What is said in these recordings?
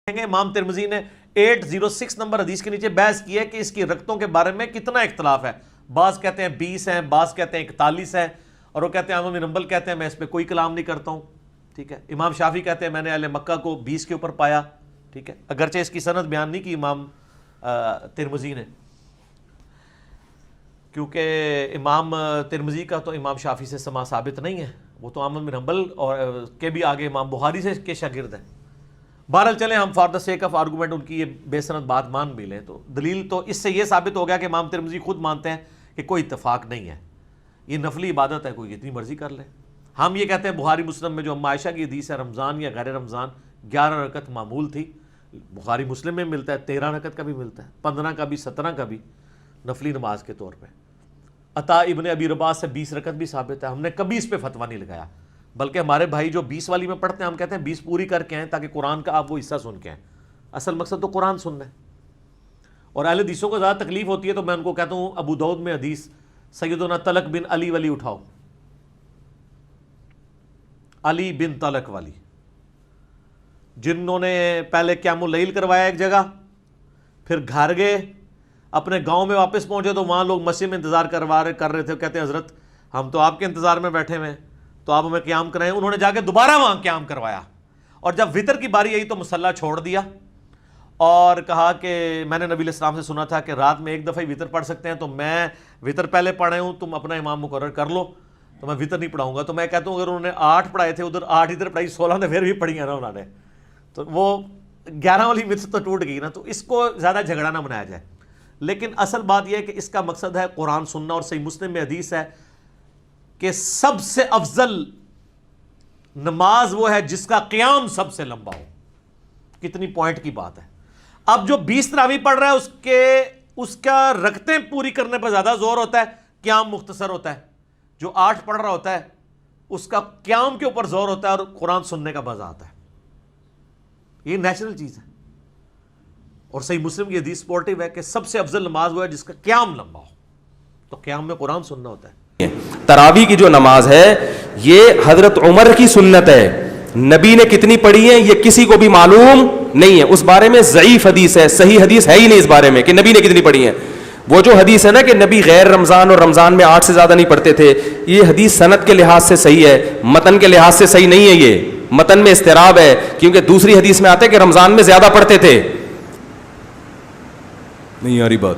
امام ترمذی نے 806 نمبر حدیث کے نیچے بحث کی ہے کہ اس کی رکعتوں کے بارے میں کتنا اختلاف ہے. بعض کہتے ہیں 20 ہیں, بعض کہتے ہیں 41 ہیں, اور وہ کہتے ہیں احمد بن حنبل کہتے ہیں میں اس پہ کوئی کلام نہیں کرتا ہوں. ٹھیک ہے. امام شافعی کہتے ہیں میں نے اہل مکہ کو 20 کے اوپر پایا. ٹھیک ہے, اگرچہ اس کی سند بیان نہیں کی امام ترمذی نے, کیونکہ امام ترمذی کا تو امام شافعی سے سماع ثابت نہیں ہے, وہ تو احمد بن حنبل اور کے بھی آگے امام بخاری سے کے شاگرد ہیں. بہرحال چلیں ہم for the sake of argument ان کی یہ بے سند بات مان بھی لیں, تو دلیل تو اس سے یہ ثابت ہو گیا کہ امام ترمذی خود مانتے ہیں کہ کوئی اتفاق نہیں ہے, یہ نفلی عبادت ہے, کوئی جتنی مرضی کر لے. ہم یہ کہتے ہیں بخاری مسلم میں جو ام عائشہ کی حدیث ہے رمضان یا غیر رمضان 11 رکعت معمول تھی, بخاری مسلم میں ملتا ہے 13 رکعت کا بھی ملتا ہے, 15 کا بھی 17 کا بھی نفلی نماز کے طور پہ. عطا ابن ابی رباح سے 20 رکعت بھی ثابت ہے. ہم نے کبھی اس پہ فتویٰ نہیں لگایا, بلکہ ہمارے بھائی جو 20 والی میں پڑھتے ہیں ہم کہتے ہیں 20 پوری کر کے آئیں تاکہ قرآن کا آپ وہ حصہ سن کے آئیں. اصل مقصد تو قرآن سننا ہے. اور اہل حدیثوں کو زیادہ تکلیف ہوتی ہے تو میں ان کو کہتا ہوں ابو داؤد میں حدیث سیدنا طلق بن علی والی اٹھاؤ, علی بن طلق والی, جنہوں نے پہلے قیام اللیل کروایا ایک جگہ, پھر گھر گئے, اپنے گاؤں میں واپس پہنچے تو وہاں لوگ مسجد میں انتظار کر رہے تھے, کہتے ہیں حضرت ہم تو آپ کے انتظار میں بیٹھے ہوئے ہیں تو آپ ہمیں قیام کرائیں. انہوں نے جا کے دوبارہ وہاں قیام کروایا, اور جب وطر کی باری آئی تو مصلی چھوڑ دیا اور کہا کہ میں نے نبی علیہ السلام سے سنا تھا کہ رات میں ایک دفعہ ہی وطر پڑھ سکتے ہیں, تو میں وطر پہلے پڑھے ہوں, تم اپنا امام مقرر کر لو, تو میں وطر نہیں پڑھاؤں گا. تو میں کہتا ہوں اگر انہوں نے 8 پڑھائے تھے ادھر 8 ادھر پڑھائی 16 نے پھر بھی پڑھی ہیں نا انہوں نے, تو وہ 11 والی مت تو ٹوٹ گئی نا. تو اس کو زیادہ جھگڑا نہ بنایا جائے, لیکن اصل بات یہ ہے کہ اس کا مقصد ہے قرآن سننا. اور صحیح مسلم میں حدیث ہے کہ سب سے افضل نماز وہ ہے جس کا قیام سب سے لمبا ہو. کتنی پوائنٹ کی بات ہے. اب جو 20 تراویح پڑھ رہا ہے اس کا رکعتیں پوری کرنے پر زیادہ زور ہوتا ہے, قیام مختصر ہوتا ہے. جو 8 پڑھ رہا ہوتا ہے اس کا قیام کے اوپر زور ہوتا ہے اور قرآن سننے کا مزہ آتا ہے. یہ نیچرل چیز ہے. اور صحیح مسلم کی حدیث سپورٹیو ہے کہ سب سے افضل نماز وہ ہے جس کا قیام لمبا ہو, تو قیام میں قرآن سننا ہوتا ہے. تراویح کی جو نماز ہے یہ حضرت عمر کی سنت ہے. نبی نے کتنی پڑھی ہے یہ کسی کو بھی معلوم نہیں ہے. اس بارے میں ضعیف حدیث ہے, صحیح حدیث ہے ہی نہیں اس بارے میں کہ نبی نے کتنی پڑھی ہے. وہ جو حدیث ہے نا کہ نبی غیر رمضان اور رمضان میں 8 سے زیادہ نہیں پڑھتے تھے, یہ حدیث سند کے لحاظ سے صحیح ہے, متن کے لحاظ سے صحیح نہیں ہے. یہ متن میں اضطراب ہے, کیونکہ دوسری حدیث میں آتا ہے کہ رمضان میں زیادہ پڑھتے تھے. نہیں آ رہی بات.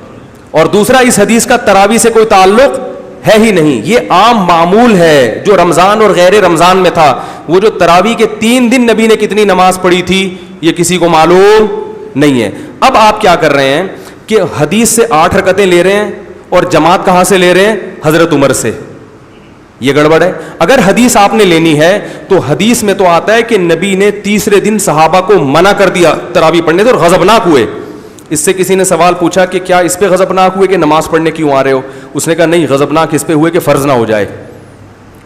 اور دوسرا اس حدیث کا تراویح سے کوئی تعلق ہے ہی نہیں. یہ عام معمول ہے جو رمضان اور غیر رمضان میں تھا. وہ جو تراویح کے 3 دن نبی نے کتنی نماز پڑھی تھی یہ کسی کو معلوم نہیں ہے. اب آپ کیا کر رہے ہیں کہ حدیث سے 8 رکعتیں لے رہے ہیں اور جماعت کہاں سے لے رہے ہیں؟ حضرت عمر سے. یہ گڑبڑ ہے. اگر حدیث آپ نے لینی ہے تو حدیث میں تو آتا ہے کہ نبی نے تیسرے دن صحابہ کو منع کر دیا تراویح پڑھنے سے اور غضبناک ہوئے. اس سے کسی نے سوال پوچھا کہ کیا اس پہ غضبناک ہوئے کہ نماز پڑھنے کیوں آ رہے ہو؟ اس نے کہا نہیں, غضبناک اس پہ ہوئے کہ فرض نہ ہو جائے.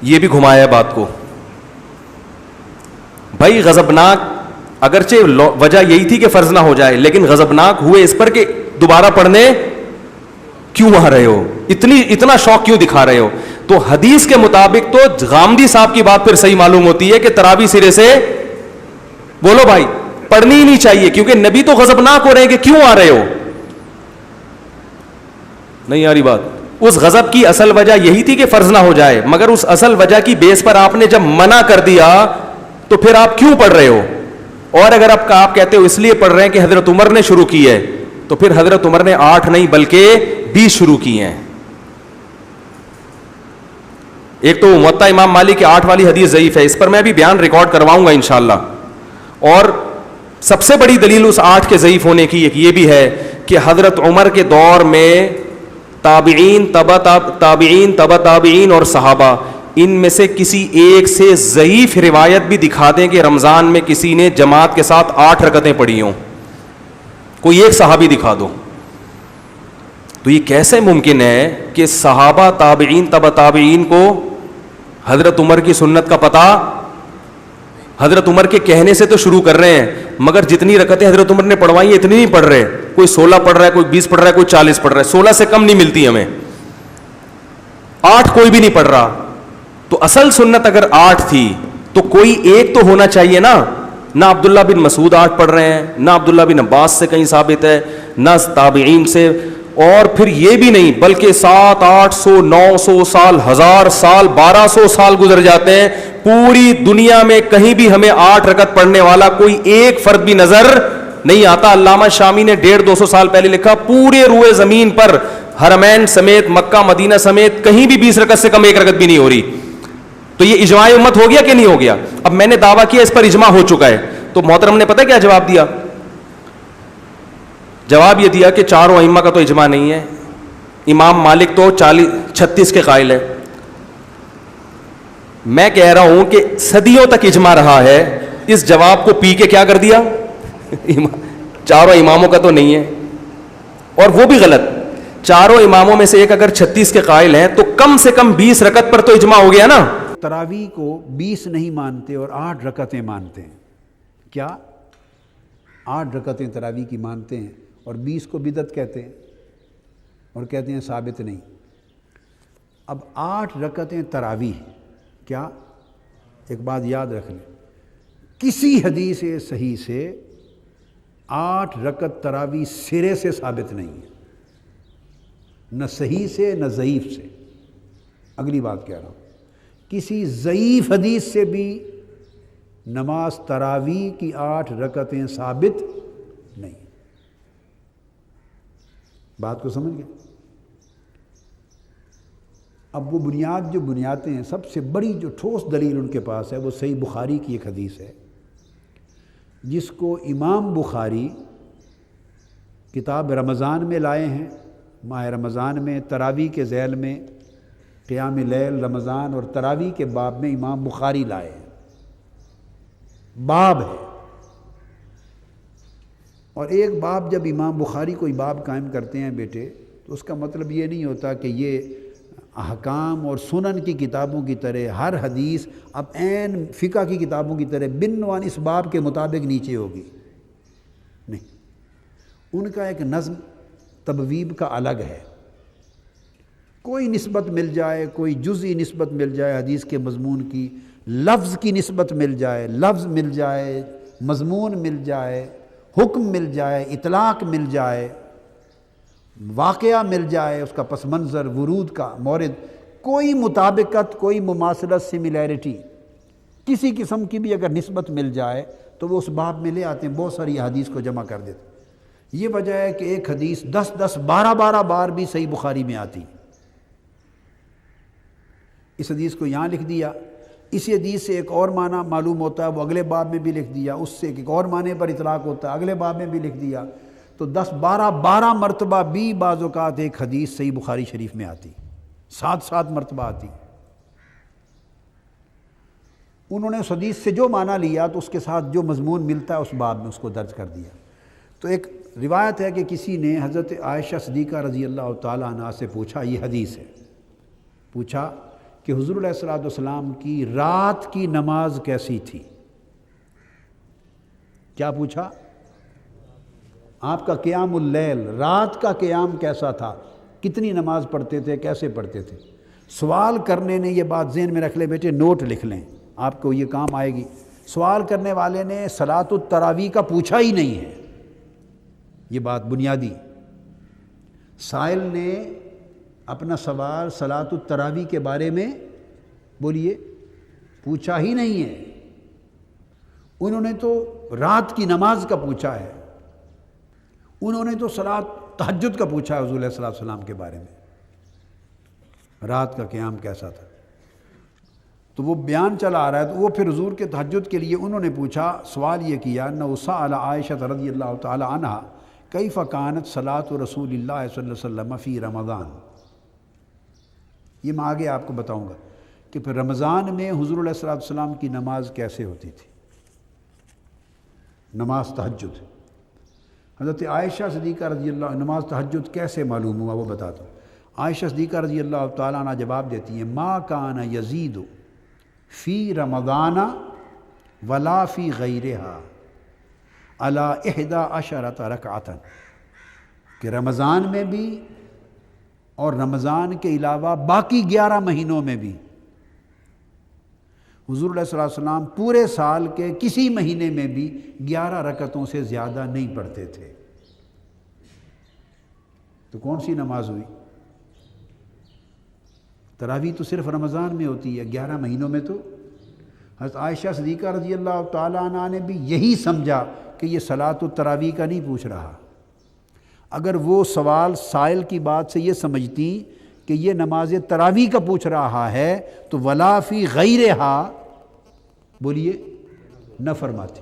یہ بھی گھمایا بات کو. بھائی غضبناک اگرچہ وجہ یہی تھی کہ فرض نہ ہو جائے, لیکن غضبناک ہوئے اس پر کہ دوبارہ پڑھنے کیوں آ رہے ہو, اتنا شوق کیوں دکھا رہے ہو. تو حدیث کے مطابق تو غامدی صاحب کی بات پھر صحیح معلوم ہوتی ہے کہ تراویح سرے سے بولو بھائی پڑھنی ہی نہیں چاہیے, کیونکہ نبی تو غضبناک ہو رہے ہیں کہ کیوں آ رہے ہو. نہیں آ رہی بات. اس غضب کی اصل وجہ یہی تھی کہ فرض نہ ہو جائے, مگر اس اصل وجہ کی بیس پر آپ نے جب منع کر دیا تو پھر آپ کیوں پڑھ رہے ہو؟ اور اگر آپ کہتے ہو اس لیے پڑھ رہے ہیں کہ حضرت عمر نے شروع کی ہے, تو پھر حضرت عمر نے 8 نہیں بلکہ 20 شروع کی ہیں. ایک تو موطا امام مالک کی 8 والی حدیث ضعیف ہے, اس پر میں بھی بیان ریکارڈ کرواؤں گا انشاءاللہ. اور سب سے بڑی دلیل اس 8 کے ضعیف ہونے کی ایک یہ بھی ہے کہ حضرت عمر کے دور میں تابعین تبع تابعین اور صحابہ ان میں سے کسی ایک سے ضعیف روایت بھی دکھا دیں کہ رمضان میں کسی نے جماعت کے ساتھ 8 رکعتیں پڑھی ہوں, کوئی ایک صحابی دکھا دو. تو یہ کیسے ممکن ہے کہ صحابہ تابعین تبع تابعین کو حضرت عمر کی سنت کا پتہ, حضرت عمر کے کہنے سے تو شروع کر رہے ہیں, مگر جتنی رکعتیں حضرت عمر نے پڑھوائی ہیں اتنی نہیں پڑھ رہے. کوئی 16 پڑھ رہا ہے, کوئی 20 پڑھ رہا ہے, کوئی 40 پڑھ رہا ہے. 16 سے کم نہیں ملتی ہمیں, 8 کوئی بھی نہیں پڑھ رہا. تو اصل سنت اگر 8 تھی تو کوئی ایک تو ہونا چاہیے نا نہ عبداللہ بن مسعود 8 پڑھ رہے ہیں، نہ عبداللہ بن عباس سے کہیں ثابت ہے، نہ تابعین سے، اور پھر یہ بھی نہیں بلکہ 700 800 900 سال، 1000 سال، 1200 سال گزر جاتے ہیں، پوری دنیا میں کہیں بھی ہمیں 8 رکعت پڑھنے والا کوئی ایک فرد بھی نظر نہیں آتا۔ علامہ شامی نے 150-200 سال پہلے لکھا پورے روئے زمین پر حرمین سمیت، مکہ مدینہ سمیت کہیں بھی 20 رکعت سے کم ایک رکعت بھی نہیں ہو رہی۔ تو یہ اجماع امت ہو گیا کہ نہیں ہو گیا؟ اب میں نے دعویٰ کیا اس پر اجماع ہو چکا ہے، تو محترم نے پتہ کیا جواب دیا؟ جواب یہ دیا کہ چاروں ائمہ کا تو اجماع نہیں ہے، امام مالک تو 36 کے قائل ہے۔ میں کہہ رہا ہوں کہ صدیوں تک اجماع رہا ہے، اس جواب کو پی کے کیا کر دیا؟ چاروں اماموں کا تو نہیں ہے، اور وہ بھی غلط۔ چاروں اماموں میں سے ایک اگر 36 کے قائل ہیں تو کم سے کم 20 رکعت پر تو اجماع ہو گیا نا۔ تراویح کو 20 نہیں مانتے اور 8 رکعتیں مانتے ہیں۔ کیا 8 رکعتیں تراویح کی مانتے ہیں اور 20 کو بدعت کہتے ہیں اور کہتے ہیں ثابت نہیں۔ اب 8 رکعتیں تراویح، کیا ایک بات یاد رکھ لیں، کسی حدیث صحیح سے 8 رکعت تراویح سرے سے ثابت نہیں ہے، نہ صحیح سے نہ ضعیف سے۔ اگلی بات کہہ رہا ہوں، کسی ضعیف حدیث سے بھی نماز تراویح کی 8 رکعتیں ثابت نہیں۔ بات کو سمجھ گئے؟ اب وہ بنیاد جو بنیادیں ہیں، سب سے بڑی جو ٹھوس دلیل ان کے پاس ہے وہ صحیح بخاری کی ایک حدیث ہے، جس کو امام بخاری کتاب رمضان میں لائے ہیں۔ ماہ رمضان میں تراویح کے ذیل میں قیام لیل، رمضان اور تراویح کے باب میں امام بخاری لائے ہیں، باب ہے۔ اور ایک باب جب امام بخاری کوئی باب قائم کرتے ہیں بیٹے، تو اس کا مطلب یہ نہیں ہوتا کہ یہ احکام اور سنن کی کتابوں کی طرح ہر حدیث اب عین فقہ کی کتابوں کی طرح بنوان اس باب کے مطابق نیچے ہوگی، نہیں۔ ان کا ایک نظم تبویب کا الگ ہے، کوئی نسبت مل جائے، کوئی جزئی نسبت مل جائے حدیث کے مضمون کی، لفظ کی نسبت مل جائے، لفظ مل جائے، مضمون مل جائے، حکم مل جائے، اطلاق مل جائے، واقعہ مل جائے، اس کا پس منظر، ورود کا مورد، کوئی مطابقت، کوئی مماثلت، سملیرٹی کسی قسم کی بھی اگر نسبت مل جائے تو وہ اس باب میں لے آتے ہیں، بہت ساری حدیث کو جمع کر دیتے ہیں۔ یہ وجہ ہے کہ ایک حدیث 10 12 بار بھی صحیح بخاری میں آتی۔ اس حدیث کو یہاں لکھ دیا، اسی حدیث سے ایک اور معنی معلوم ہوتا ہے، وہ اگلے باب میں بھی لکھ دیا، اس سے ایک اور معنی پر اطلاق ہوتا ہے، اگلے باب میں بھی لکھ دیا، تو 12 مرتبہ بھی بعض اوقات ایک حدیث صحیح بخاری شریف میں آتی، 7 مرتبہ آتی۔ انہوں نے اس حدیث سے جو معنی لیا تو اس کے ساتھ جو مضمون ملتا ہے اس باب میں اس کو درج کر دیا۔ تو ایک روایت ہے کہ کسی نے حضرت عائشہ صدیقہ رضی اللہ تعالیٰ عنہا سے پوچھا، یہ حدیث ہے، پوچھا کہ حضور علیہ الصلوۃ والسلام کی رات کی نماز کیسی تھی؟ کیا پوچھا؟ آپ کا قیام اللیل، رات کا قیام کیسا تھا، کتنی نماز پڑھتے تھے، کیسے پڑھتے تھے؟ سوال کرنے نے یہ بات ذہن میں رکھ لیں بیٹے، نوٹ لکھ لیں، آپ کو یہ کام آئے گی۔ سوال کرنے والے نے صلاۃ التراویح کا پوچھا ہی نہیں ہے، یہ بات بنیادی۔ سائل نے اپنا سوال صلاۃ التراویح کے بارے میں بولیے پوچھا ہی نہیں ہے، انہوں نے تو رات کی نماز کا پوچھا ہے، انہوں نے تو صلاۃ تہجد کا پوچھا ہے حضور علیہ الصلوۃ والسلام کے بارے میں، رات کا قیام کیسا تھا۔ تو وہ بیان چلا آ رہا ہے، تو وہ پھر حضور کے تہجد کے لیے انہوں نے پوچھا، سوال یہ کیا، انہ سأل عائشہ رضی اللہ تعالی عنہا کیف کانت صلاۃ رسول اللہ صلی اللہ علیہ وسلم فی رمضان۔ یہ میں آگے آپ کو بتاؤں گا کہ پھر رمضان میں حضور علیہ الصلوۃ والسلام کی نماز کیسے ہوتی تھی، نماز تہجد۔ حضرت عائشہ صدیقہ رضی اللہ، نماز تہجد کیسے معلوم ہوا وہ بتاتا ہوں۔ عائشہ صدیقہ رضی اللہ تعالیٰ عنہ جواب دیتی ہیں، ما کان یزید فی رمضان ولا فی غیرہا علی 11 رکعۃ، کہ رمضان میں بھی اور رمضان کے علاوہ باقی 11 مہینوں میں بھی حضور علیہ الصلوۃ والسلام پورے سال کے کسی مہینے میں بھی 11 رکعتوں سے زیادہ نہیں پڑھتے تھے۔ تو کون سی نماز ہوئی؟ تراویح تو صرف رمضان میں ہوتی ہے، 11 مہینوں میں تو۔ حضرت عائشہ صدیقہ رضی اللہ تعالیٰ عنہ نے بھی یہی سمجھا کہ یہ صلاۃ التراویح کا نہیں پوچھ رہا۔ اگر وہ سوال سائل کی بات سے یہ سمجھتی کہ یہ نماز تراویح کا پوچھ رہا ہے تو ولا فی غیرہا بولیے نہ فرماتی،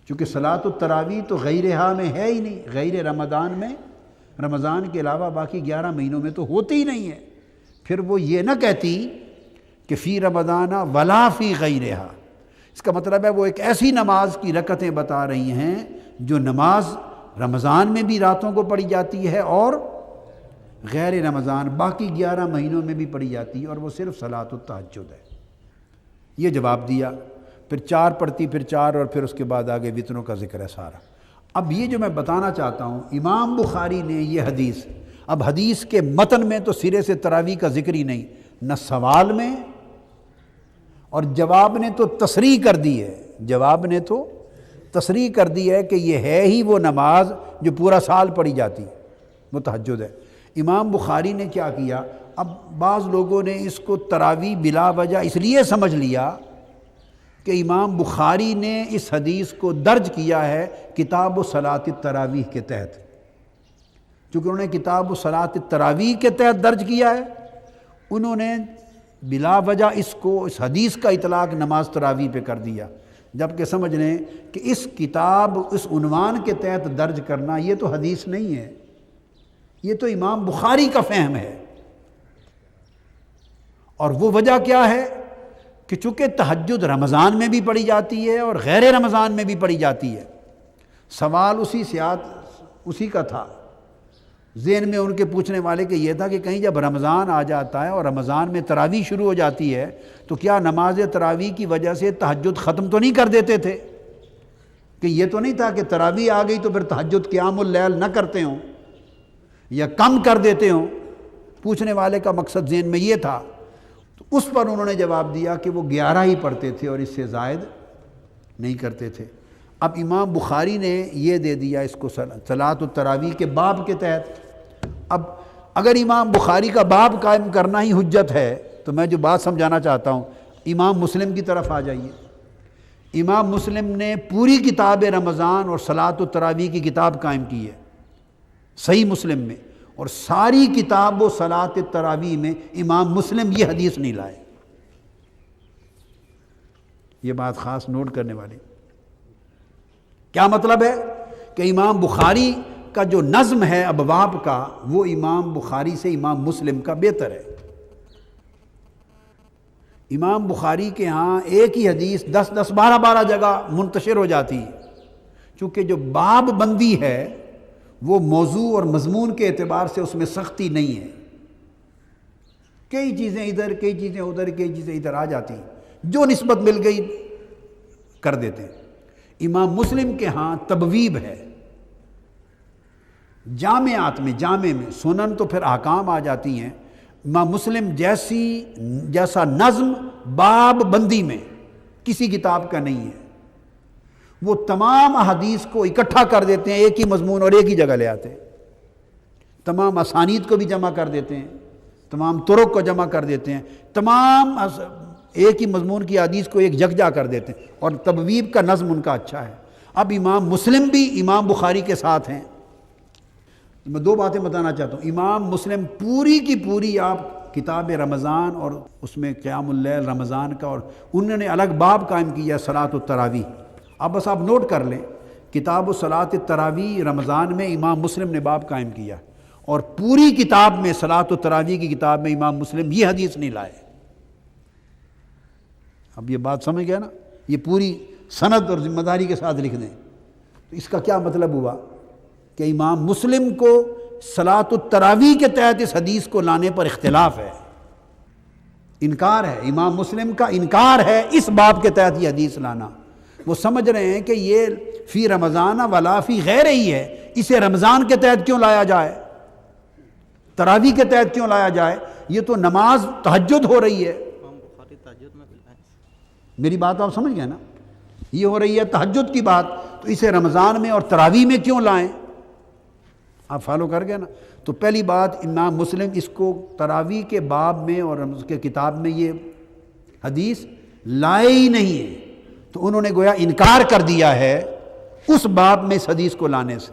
چونکہ صلاۃ التراویح تو غیرہا میں ہے ہی نہیں، غیر رمضان میں، رمضان کے علاوہ باقی 11 مہینوں میں تو ہوتی ہی نہیں ہے۔ پھر وہ یہ نہ کہتی کہ فی رمضان ولا فی غیرہا، اس کا مطلب ہے وہ ایک ایسی نماز کی رکعتیں بتا رہی ہیں جو نماز رمضان میں بھی راتوں کو پڑھی جاتی ہے اور غیر رمضان باقی 11 مہینوں میں بھی پڑھی جاتی ہے، اور وہ صرف صلاۃ التہجد ہے۔ یہ جواب دیا، پھر 4 پڑھتی، پھر 4، اور پھر اس کے بعد آگے وطروں کا ذکر ہے سارا۔ اب یہ جو میں بتانا چاہتا ہوں، امام بخاری نے یہ حدیث، اب حدیث کے متن میں تو سرے سے تراویح کا ذکر ہی نہیں، نہ سوال میں، اور جواب نے تو تصریح کر دی ہے، جواب نے تو تصریح کر دی ہے کہ یہ ہے ہی وہ نماز جو پورا سال پڑھی جاتی، وہ تہجد ہے۔ امام بخاری نے کیا کیا، اب بعض لوگوں نے اس کو تراویح بلا وجہ اس لیے سمجھ لیا کہ امام بخاری نے اس حدیث کو درج کیا ہے کتاب صلاۃ التراویح کے تحت، چونکہ انہوں نے کتاب صلاۃ التراویح کے تحت درج کیا ہے، انہوں نے بلا وجہ اس کو، اس حدیث کا اطلاق نماز تراویح پہ کر دیا، جبکہ سمجھ لیں کہ اس کتاب، اس عنوان کے تحت درج کرنا یہ تو حدیث نہیں ہے، یہ تو امام بخاری کا فہم ہے۔ اور وہ وجہ کیا ہے کہ چونکہ تہجد رمضان میں بھی پڑھی جاتی ہے اور غیر رمضان میں بھی پڑھی جاتی ہے، سوال اسی کا تھا ذہن میں ان کے پوچھنے والے کہ یہ تھا کہ کہیں جب رمضان آ جاتا ہے اور رمضان میں تراویح شروع ہو جاتی ہے تو کیا نماز تراویح کی وجہ سے تہجد ختم تو نہیں کر دیتے تھے؟ کہ یہ تو نہیں تھا کہ تراویح آ گئی تو پھر تہجد قیام اللیل نہ کرتے ہوں یا کم کر دیتے ہوں؟ پوچھنے والے کا مقصد ذہن میں یہ تھا، تو اس پر انہوں نے جواب دیا کہ وہ 11 ہی پڑھتے تھے اور اس سے زائد نہیں کرتے تھے۔ اب امام بخاری نے یہ دے دیا اس کو صلاۃ التراویح کے باب کے تحت۔ اب اگر امام بخاری کا باب قائم کرنا ہی حجت ہے تو میں جو بات سمجھانا چاہتا ہوں، امام مسلم کی طرف آ جائیے۔ امام مسلم نے پوری کتاب رمضان اور صلاۃ التراویح کی کتاب قائم کی ہے صحیح مسلم میں، اور ساری کتاب و صلاۃ التراویح میں امام مسلم یہ حدیث نہیں لائے۔ یہ بات خاص نوٹ کرنے والی۔ کیا مطلب ہے کہ امام بخاری کا جو نظم ہے ابواب کا، وہ امام بخاری سے امام مسلم کا بہتر ہے۔ امام بخاری کے ہاں ایک ہی حدیث 10 12 جگہ منتشر ہو جاتی ہے، چونکہ جو باب بندی ہے وہ موضوع اور مضمون کے اعتبار سے اس میں سختی نہیں ہے، کئی چیزیں ادھر، کئی چیزیں ادھر، کئی چیزیں ادھر آ جاتی ہیں، جو نسبت مل گئی کر دیتے ہیں۔ امام مسلم کے ہاں تبویب ہے، جامعات میں، جامع میں، سنن تو پھر احکام آ جاتی ہیں، امام مسلم جیسا نظم باب بندی میں کسی کتاب کا نہیں ہے۔ وہ تمام احادیث کو اکٹھا کر دیتے ہیں، ایک ہی مضمون اور ایک ہی جگہ لے آتے ہیں، تمام اسانید کو بھی جمع کر دیتے ہیں، تمام طرق کو جمع کر دیتے ہیں، تمام ایک ہی مضمون کی حدیث کو ایک جگجا کر دیتے ہیں، اور تبویب کا نظم ان کا اچھا ہے۔ اب امام مسلم بھی امام بخاری کے ساتھ ہیں۔ میں 2 باتیں بتانا چاہتا ہوں۔ امام مسلم پوری کی پوری آپ کتاب رمضان اور اس میں قیام اللیل رمضان کا، اور انہوں نے الگ باب قائم کیا صلاۃ التراویح۔ اب بس آپ نوٹ کر لیں، کتاب صلاۃ التراویح رمضان میں امام مسلم نے باب قائم کیا، اور پوری کتاب میں صلاۃ التراویح کی کتاب میں امام مسلم یہ حدیث نہیں لائے۔ اب یہ بات سمجھ گیا نا؟ یہ پوری سند اور ذمہ داری کے ساتھ لکھ دیں۔ تو اس کا کیا مطلب ہوا کہ امام مسلم کو صلاۃ التراویح کے تحت اس حدیث کو لانے پر اختلاف ہے، انکار ہے، امام مسلم کا انکار ہے اس باب کے تحت یہ حدیث لانا۔ وہ سمجھ رہے ہیں کہ یہ فی رمضان ولا فی غیر ہی ہے، اسے رمضان کے تحت کیوں لایا جائے، تراویح کے تحت کیوں لایا جائے، یہ تو نماز تہجد ہو رہی ہے۔ میری بات آپ سمجھ گئے نا؟ یہ ہو رہی ہے تہجد کی بات، تو اسے رمضان میں اور تراویح میں کیوں لائیں؟ آپ فالو کر گئے نا؟ تو پہلی بات، امام مسلم اس کو تراویح کے باب میں اور اس کے کتاب میں یہ حدیث لائے ہی نہیں ہے، تو انہوں نے گویا انکار کر دیا ہے اس باب میں اس حدیث کو لانے سے۔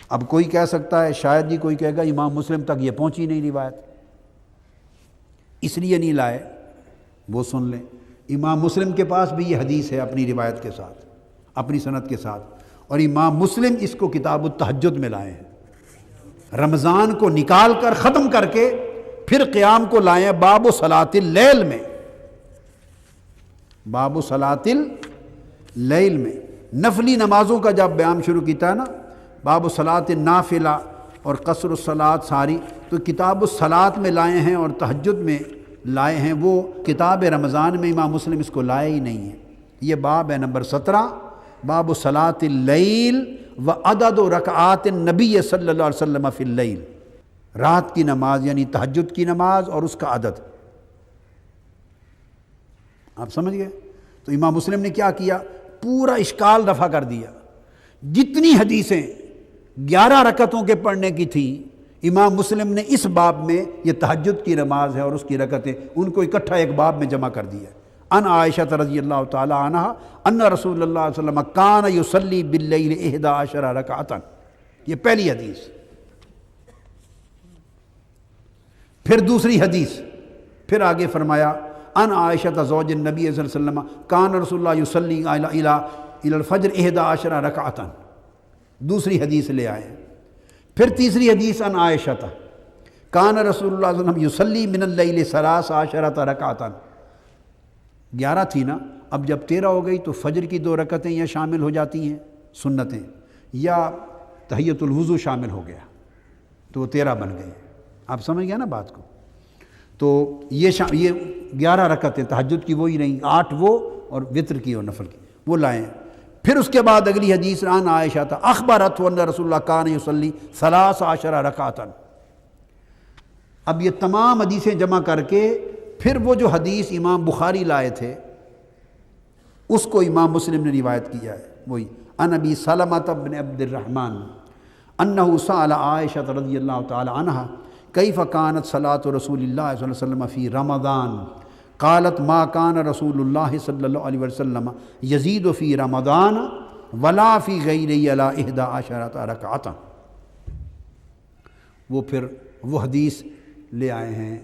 اب کوئی کہہ سکتا ہے، شاید ہی کوئی کہے گا امام مسلم تک یہ پہنچی نہیں روایت، اس لیے نہیں لائے۔ وہ سن لیں، امام مسلم کے پاس بھی یہ حدیث ہے اپنی روایت کے ساتھ، اپنی سند کے ساتھ، اور امام مسلم اس کو کتاب التہجد میں لائے ہیں، رمضان کو نکال کر ختم کر کے پھر قیام کو لائے ہیں باب صلاۃ اللیل میں، باب صلاۃ اللیل میں نفلی نمازوں کا جب بیان شروع کیتا ہے نا، باب صلاۃ النافلہ اور قصر الصلاۃ ساری، تو کتاب الصلاۃ میں لائے ہیں اور تہجد میں لائے ہیں، وہ کتاب رمضان میں امام مسلم اس کو لائے ہی نہیں ہے۔ یہ باب ہے نمبر 17، باب صلاۃ اللیل و عدد رکعات النبی صلی اللہ علیہ وسلم فی اللیل، رات کی نماز یعنی تہجد کی نماز اور اس کا عدد۔ آپ سمجھ گئے؟ تو امام مسلم نے کیا کیا؟ پورا اشکال رفع کر دیا۔ جتنی حدیثیں 11 رکعتوں کے پڑھنے کی تھی، امام مسلم نے اس باب میں، یہ تہجد کی نماز ہے اور اس کی رکعتیں، ان کو اکٹھا ایک باب میں جمع کر دیا۔ ان عائشہ رضی اللہ تعالی عنہ ان رسول اللہ صلی اللہ علیہ وسلم کان یصلی باللیل 11 رکعۃ، یہ پہلی حدیث۔ پھر دوسری حدیث، پھر آگے فرمایا ان عائشہ زوج النبی صلی اللہ علیہ وسلم کان رسول اللہ یصلی الی الفجر 11 رکعۃ، دوسری حدیث لے آئے۔ پھر تیسری حدیث ان عائشہ کان رسول اللہ صلی اللہ علیہ وسلم یصلی من اللیل 13 رکعۃ، 11 تھی نا، اب جب 13 ہو گئی تو فجر کی 2 رکعتیں یہ شامل ہو جاتی ہیں سنتیں، یا تحیۃ الوضو شامل ہو گیا تو وہ 13 بن گئے۔ آپ سمجھ گئے نا بات کو؟ تو یہ 11 رکعتیں تہجد کی وہی رہیں، 8 وہ اور وطر کی اور نفل کی وہ لائیں۔ پھر اس کے بعد اگلی حدیث عن عائشہ اخبرت ان رسول اللہ کان یصلی 13 رکعۃ۔ اب یہ تمام حدیثیں جمع کر کے پھر وہ جو حدیث امام بخاری لائے تھے اس کو امام مسلم نے روایت کیا ہے، وہی ان ابی سلمہ بن عبد الرحمن انہ سأل عائشہ رضی اللہ تعالی عنہا کیف کانت صلاۃ رسول اللہ صلی اللہ علیہ وسلم فی رمضان قالت ما کان رسول اللہ صلی اللہ علیہ وسلم یزید فی رمضان ولا فی غیرہ علی 11 رکعۃ۔ وہ پھر وہ حدیث لے آئے ہیں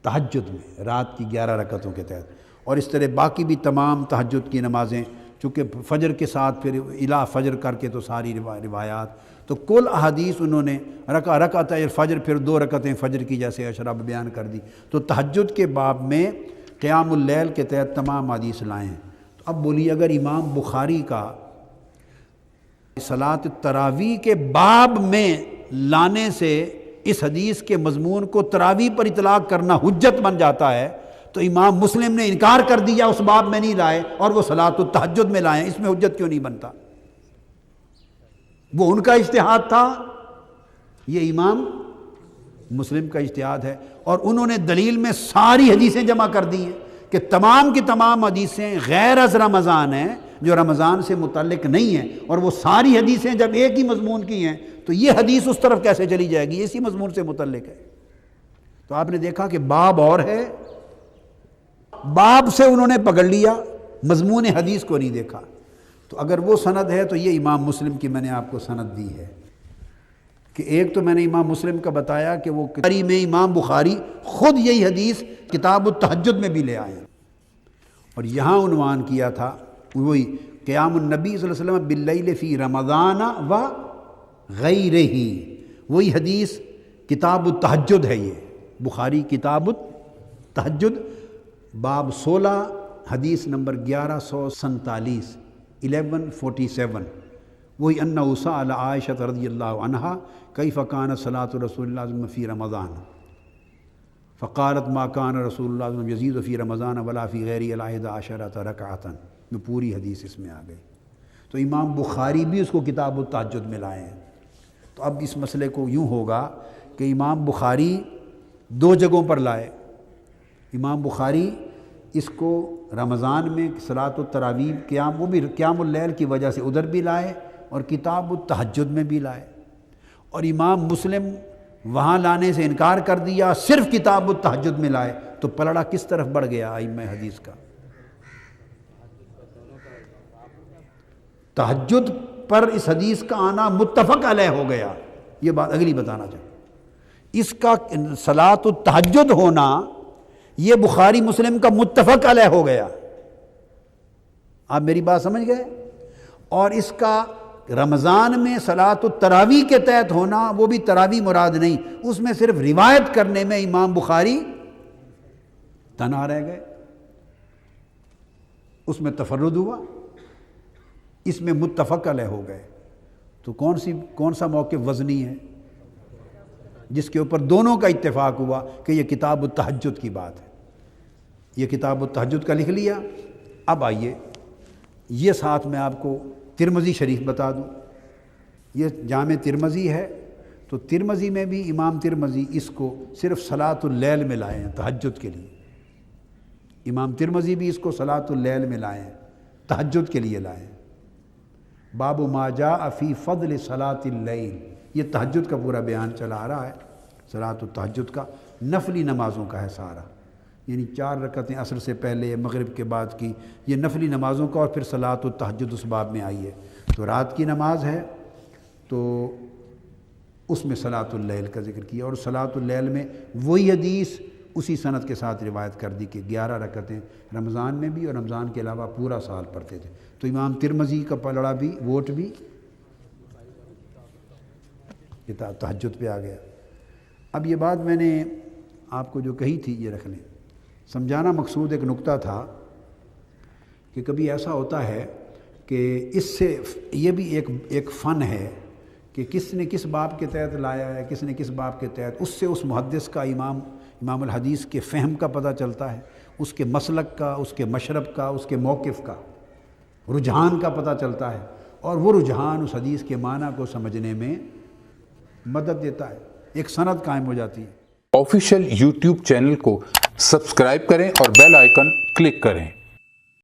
تہجد میں، رات کی 11 رکعتوں کے تحت، اور اس طرح باقی بھی تمام تہجد کی نمازیں، چونکہ فجر کے ساتھ پھر الا فجر کر کے تو ساری روایات، تو کل احادیث انہوں نے رکعت فجر پھر 2 رکعتیں فجر کی جیسے اشرب بیان کر دی، تو تہجد کے باب میں قیام اللیل کے تحت تمام حدیث لائے ہیں۔ تو اب بولیے، اگر امام بخاری کا صلاۃ التراویح کے باب میں لانے سے اس حدیث کے مضمون کو تراویح پر اطلاق کرنا حجت بن جاتا ہے، تو امام مسلم نے انکار کر دیا، اس باب میں نہیں لائے اور وہ صلاۃ التہجد میں لائے، اس میں حجت کیوں نہیں بنتا؟ وہ ان کا اجتہاد تھا، یہ امام مسلم کا اجتہاد ہے، اور انہوں نے دلیل میں ساری حدیثیں جمع کر دی ہیں کہ تمام کی تمام حدیثیں غیر از رمضان ہیں، جو رمضان سے متعلق نہیں ہیں، اور وہ ساری حدیثیں جب ایک ہی مضمون کی ہیں تو یہ حدیث اس طرف کیسے چلی جائے گی؟ اسی مضمون سے متعلق ہے۔ تو آپ نے دیکھا کہ باب اور ہے، باب سے انہوں نے پکڑ لیا، مضمون حدیث کو نہیں دیکھا۔ تو اگر وہ سند ہے تو یہ امام مسلم کی میں نے آپ کو سند دی ہے، کہ ایک تو میں نے امام مسلم کا بتایا کہ وہ بخاری میں امام بخاری خود یہی حدیث کتاب التہجد میں بھی لے آئے ہیں، اور یہاں عنوان کیا تھا وہی قیام النبی صلی اللہ علیہ وسلم باللیل فی رمضان و غیرہ، وہی حدیث کتاب التہجد ہے، یہ بخاری کتاب التہجد باب 16 حدیث نمبر 1147 1147، وہی انہ سأل عائشہ رضی اللہ عنہا کیف کانت صلاۃ رسول اللہ صلی اللہ علیہ وسلم فی رمضان فقالت ما کان رسول اللہ صلی اللہ علیہ وسلم یزید فی رمضان ولا فی غیرہ علی 11 رکعۃ، میں پوری حدیث اس میں آ گئی۔ تو امام بخاری بھی اس کو کتاب التہجد میں لائے ہیں۔ تو اب اس مسئلے کو یوں ہوگا کہ امام بخاری 2 جگہوں پر لائے، امام بخاری اس کو رمضان میں صلاۃ التراویح قیام، وہ بھی قیام اللیل کی وجہ سے ادھر بھی لائے اور کتاب التہجد میں بھی لائے، اور امام مسلم وہاں لانے سے انکار کر دیا، صرف کتاب التہجد میں لائے، تو پلڑا کس طرف بڑھ گیا ائمہ حدیث کا؟ تہجد پر اس حدیث کا آنا متفق علیہ ہو گیا، یہ بات اگلی بتانا چاہوں۔ اس کا صلاۃ التہجد ہونا یہ بخاری مسلم کا متفق علیہ ہو گیا، آپ میری بات سمجھ گئے؟ اور اس کا رمضان میں صلاۃ التراویح کے تحت ہونا، وہ بھی تراویح مراد نہیں، اس میں صرف روایت کرنے میں امام بخاری تنہا رہ گئے، اس میں تفرد ہوا، اس میں متفق علیہ ہو گئے۔ تو کون سا موقف وزنی ہے جس کے اوپر دونوں کا اتفاق ہوا کہ یہ کتاب التہجد کی بات ہے؟ یہ کتاب التہجد کا لکھ لیا۔ اب آئیے یہ ساتھ میں آپ کو ترمذی شریف بتا دوں، یہ جامع ترمذی ہے، تو ترمذی میں بھی امام ترمذی اس کو صرف صلاۃ اللیل میں لائے ہیں، تہجد کے لیے۔ امام ترمذی بھی اس کو صلاۃ اللیل میں لائے ہیں، تہجد کے لیے لائے ہیں۔ باب ما جاء فی فضل صلاۃ اللیل، یہ تہجد کا پورا بیان چلا آ رہا ہے، صلاۃ التہجد کا، نفلی نمازوں کا ہے سارا، یعنی 4 رکعتیں عصر سے پہلے مغرب کے بعد کی، یہ نفلی نمازوں کا، اور پھر صلاۃ التہجد اس باب میں آئی ہے۔ تو رات کی نماز ہے تو اس میں صلاۃ اللیل کا ذکر کیا، اور صلاۃ اللیل میں وہی حدیث اسی سند کے ساتھ روایت کر دی کہ 11 رکعتیں رمضان میں بھی اور رمضان کے علاوہ پورا سال پڑھتے تھے۔ تو امام ترمذی کا پلڑا بھی، ووٹ بھی تہجد پہ آ گیا۔ اب یہ بات میں نے آپ کو جو کہی تھی یہ رکھ لیں، سمجھانا مقصود ایک نقطہ تھا کہ کبھی ایسا ہوتا ہے کہ اس سے یہ بھی ایک فن ہے کہ کس نے کس باب کے تحت لایا ہے، کس نے کس باب کے تحت، اس سے اس محدث کا، امام الحدیث کے فہم کا پتہ چلتا ہے، اس کے مسلک کا، اس کے مشرب کا، اس کے موقف کا، رجحان کا پتہ چلتا ہے، اور وہ رجحان اس حدیث کے معنی کو سمجھنے میں مدد دیتا ہے، ایک سند قائم ہو جاتی ہے۔ آفیشیل یوٹیوب چینل کو سبسکرائب کریں اور بیل آئیکن کلک کریں۔